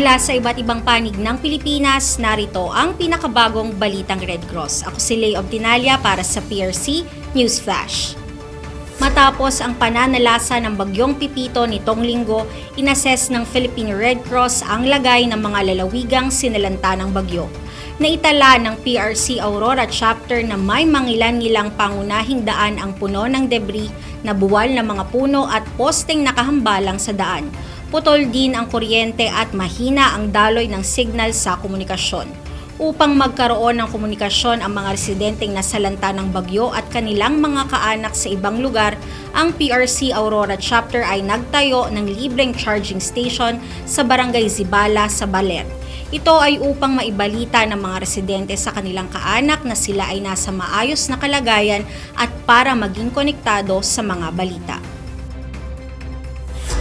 Mula sa iba't ibang panig ng Pilipinas, narito ang pinakabagong balitang Red Cross. Ako si Lay Obtinalia para sa PRC News Flash. Matapos ang pananalasa ng bagyong Pipito nitong linggo, inassess ng Philippine Red Cross ang lagay ng mga lalawigang sinalanta ng bagyo. Naitala ng PRC Aurora Chapter na may mangilan-ngilang pangunahing daan ang puno ng debris na buwal na mga puno at posteng nakahambalang sa daan. Putol din ang kuryente at mahina ang daloy ng signal sa komunikasyon. Upang magkaroon ng komunikasyon ang mga residenteng nasalanta ng bagyo at kanilang mga kaanak sa ibang lugar, ang PRC Aurora Chapter ay nagtayo ng libreng charging station sa Barangay Zibala sa Baler. Ito ay upang maibalita ng mga residente sa kanilang kaanak na sila ay nasa maayos na kalagayan at para maging konektado sa mga balita.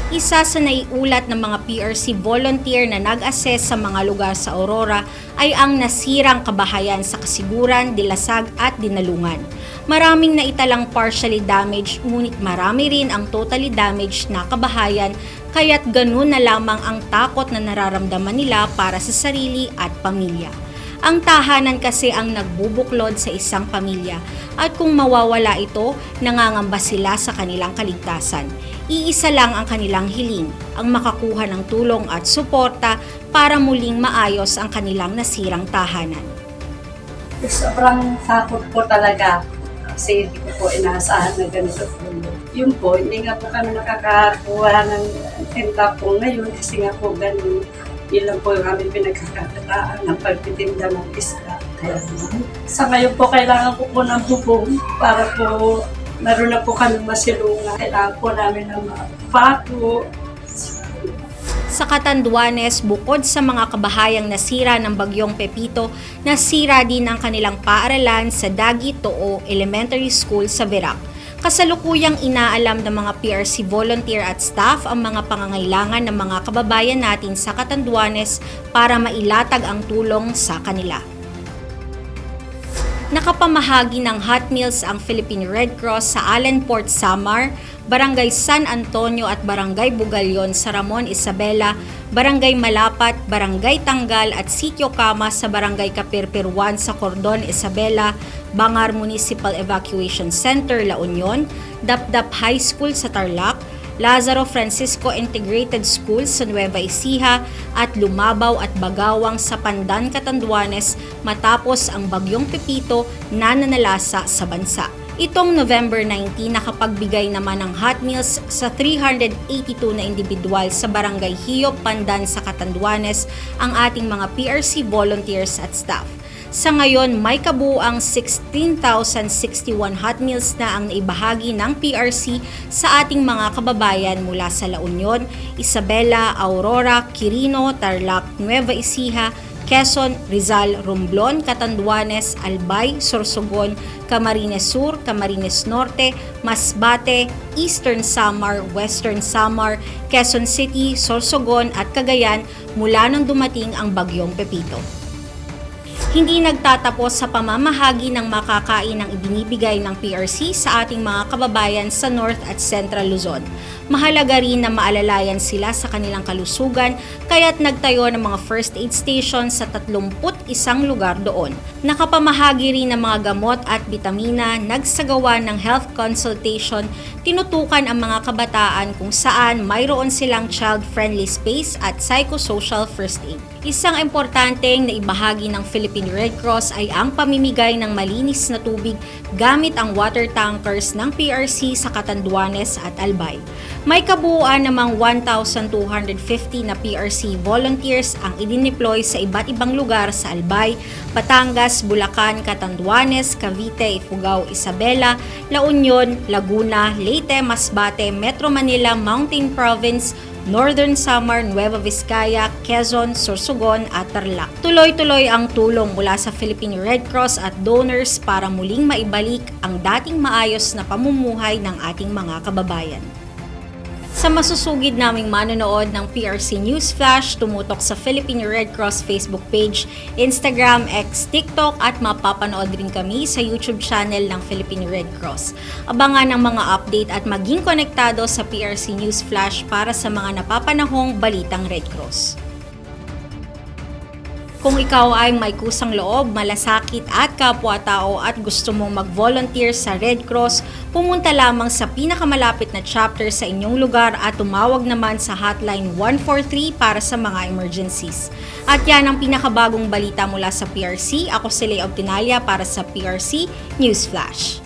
Isa sa naiulat ng mga PRC volunteer na nag-assess sa mga lugar sa Aurora ay ang nasirang kabahayan sa Kasiguran, Dilasag at Dinalungan. Maraming naitalang partially damaged ngunit marami rin ang totally damaged na kabahayan kaya't ganun na lamang ang takot na nararamdaman nila para sa sarili at pamilya. Ang tahanan kasi ang nagbubuklod sa isang pamilya at kung mawawala ito, nangangamba sila sa kanilang kaligtasan. Iisa lang ang kanilang hiling, ang makakuha ng tulong at suporta para muling maayos ang kanilang nasirang tahanan. Sobrang takot po talaga kasi hindi ko po inaasahan na ganito po. Yun po, hindi nga po kami nakakakuha ng tinta po ngayon kasi nga po ganun. Yun lang po yung aming pinagkakataan ng pagtitinda ng isda. Kaya sa ngayon po kailangan ko po ng bubong para po meron na po kami masilungan. Kailangan po namin ng mga pato. Sa Catanduanes, bukod sa mga kabahayang nasira ng bagyong Pepito, nasira din ang kanilang paaralan sa Dagi Too Elementary School sa Verac. Kasalukuyang inaalam ng mga PRC volunteer at staff ang mga pangangailangan ng mga kababayan natin sa Catanduanes para mailatag ang tulong sa kanila. Nakapamahagi ng hot meals ang Philippine Red Cross sa Allenport, Samar, Barangay San Antonio at Barangay Bugalyon sa Ramon Isabela, Barangay Malapat, Barangay Tanggal at Sitio Kama sa Barangay Kapirpirwan sa Cordon Isabela, Bangar Municipal Evacuation Center, La Union, Dapdap High School sa Tarlac, Lazaro Francisco Integrated School sa Nueva Ecija at Lumabaw at Bagawang sa Pandan, Catanduanes matapos ang bagyong Pepito na nanalasa sa bansa. Itong November 19, nakapagbigay naman ng hot meals sa 382 na individual sa Barangay Hiyop, Pandan sa Catanduanes ang ating mga PRC volunteers at staff. Sa ngayon, may kabuuang 16,061 hot meals na ang naibahagi ng PRC sa ating mga kababayan mula sa La Union, Isabela, Aurora, Quirino, Tarlac, Nueva Ecija, Quezon, Rizal, Romblon, Catanduanes, Albay, Sorsogon, Camarines Sur, Camarines Norte, Masbate, Eastern Samar, Western Samar, Quezon City, Sorsogon at Cagayan mula nang dumating ang bagyong Pepito. Hindi nagtatapos sa pamamahagi ng makakain ang ibinibigay ng PRC sa ating mga kababayan sa North at Central Luzon. Mahalaga rin na maalalayan sila sa kanilang kalusugan kaya't nagtayo ng mga first aid station sa 31 lugar doon. Nakapamahagi rin ng mga gamot at bitamina, nagsagawa ng health consultation, tinutukan ang mga kabataan kung saan mayroon silang child-friendly space at psychosocial first aid. Isang importanteng naibahagi ng Philippine Red Cross ay ang pamimigay ng malinis na tubig gamit ang water tankers ng PRC sa Catanduanes at Albay. May kabuuan namang 1,250 na PRC volunteers ang idineploy sa iba't ibang lugar sa Albay, Batangas, Bulacan, Catanduanes, Cavite, Ifugao, Isabela, La Union, Laguna, Leyte, Masbate, Metro Manila, Mountain Province, Northern Samar, Nueva Vizcaya, Quezon, Sorsogon at Tarlac. Tuloy-tuloy ang tulong mula sa Philippine Red Cross at donors para muling maibalik ang dating maayos na pamumuhay ng ating mga kababayan. Sa masusugid naming manonood ng PRC News Flash, tumutok sa Philippine Red Cross Facebook page, Instagram, X, TikTok at mapapanood rin kami sa YouTube channel ng Philippine Red Cross. Abangan ang mga update at maging konektado sa PRC News Flash para sa mga napapanahong balitang Red Cross. Kung ikaw ay may kusang loob, malasakit at kapwa-tao at gusto mong mag-volunteer sa Red Cross, pumunta lamang sa pinakamalapit na chapter sa inyong lugar at tumawag naman sa hotline 143 para sa mga emergencies. At yan ang pinakabagong balita mula sa PRC. Ako si Lea Obtinalia para sa PRC News Flash.